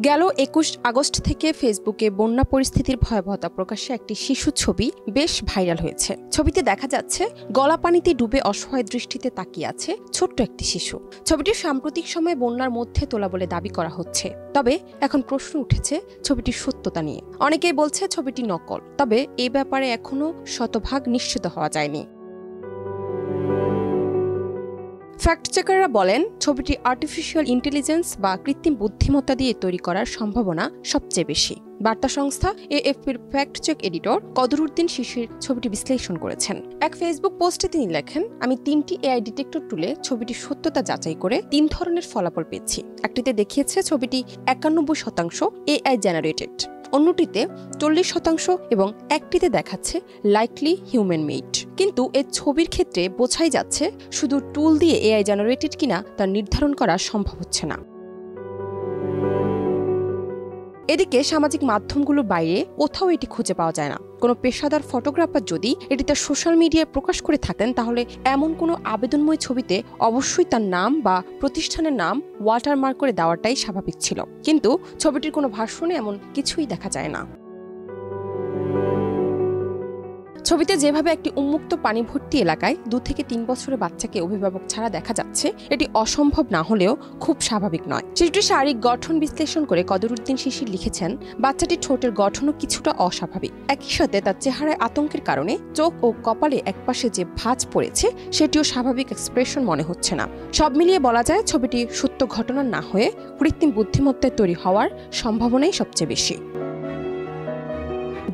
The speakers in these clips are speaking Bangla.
গেল ২১ আগস্ট থেকে ফেসবুকে বন্যা পরিস্থিতির ভয়াবহতা প্রকাশে একটি শিশু ছবি বেশ ভাইরাল হয়েছে। ছবিতে দেখা যাচ্ছে গলা পানিতে ডুবে অসহায় দৃষ্টিতে তাকিয়ে আছে ছোট্ট একটি শিশু। ছবিটি সাম্প্রতিক সময়ে বন্যার মধ্যে তোলা বলে দাবি করা হচ্ছে। তবে এখন প্রশ্ন উঠেছে ছবিটির সত্যতা নিয়ে। অনেকেই বলছে ছবিটি নকল, তবে এই ব্যাপারে এখনো শতভাগ নিশ্চিত হওয়া যায়নি। ফ্যাক্ট চেকাররা বলেন, ছবিটি আর্টিফিশিয়াল ইন্টেলিজেন্স বা কৃত্রিম বুদ্ধিমত্তা দিয়ে তৈরি করার সম্ভাবনা সবচেয়ে বেশি। বার্তা সংস্থা এএফপির ফ্যাক্ট চেক এডিটর কদরুদ্দিন শিশির ছবিটি বিশ্লেষণ করেছেন। এক ফেসবুক পোস্টে তিনি লেখেন, আমি ৩টি এআই ডিটেক্টর টুলে ছবিটির সত্যতা যাচাই করে ৩ ধরনের ফলাফল পেয়েছি। একটিতে দেখিয়েছে ছবিটি ৯১% এআই জেনারেটেড, অন্যটিতে ৪০% এবং একটিতে দেখাচ্ছে লাইকলি হিউম্যান মেড। কিন্তু এই ছবির ক্ষেত্রে বোঝাই যাচ্ছে শুধু টুল দিয়ে এআই জেনারেটেড কিনা তা নির্ধারণ করা সম্ভব হচ্ছে না। এদিকে সামাজিক মাধ্যমগুলোর বাইরে কোথাও এটি খুঁজে পাওয়া যায় না। কোনো পেশাদার ফটোগ্রাফার যদি এটি তার সোশ্যাল মিডিয়ায় প্রকাশ করে থাকেন, তাহলে এমন কোনো আবেদনময় ছবিতে অবশ্যই তার নাম বা প্রতিষ্ঠানের নাম ওয়াটারমার্ক করে দেওয়াটাই স্বাভাবিক ছিল। কিন্তু ছবিটির কোনো ভার্সনে এমন কিছুই দেখা যায় না। ছবিতে যেভাবে একটি উন্মুক্ত পানি ভর্তি এলাকায় ২ থেকে ৩ বছরের বাচ্চাকে অভিভাবক ছাড়া দেখা যাচ্ছে, এটি অসম্ভব না হলেও খুব স্বাভাবিক নয়। শিশুটির শারীরিক গঠন বিশ্লেষণ করে কদরুদ্দিন শিশির লিখেছেন, বাচ্চাটির ঠোঁটের গঠনও কিছুটা অস্বাভাবিক। একই সাথে তার চেহারায় আতঙ্কের কারণে চোখ ও কপালে একপাশে যে ভাঁজ পড়েছে সেটিও স্বাভাবিক এক্সপ্রেশন মনে হচ্ছে না। সব মিলিয়ে বলা যায় ছবিটি সত্য ঘটনা না হয়ে কৃত্রিম বুদ্ধিমত্তায় তৈরি হওয়ার সম্ভাবনাই সবচেয়ে বেশি।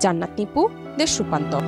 জান্নাত নিপু, দেশ রূপান্তর।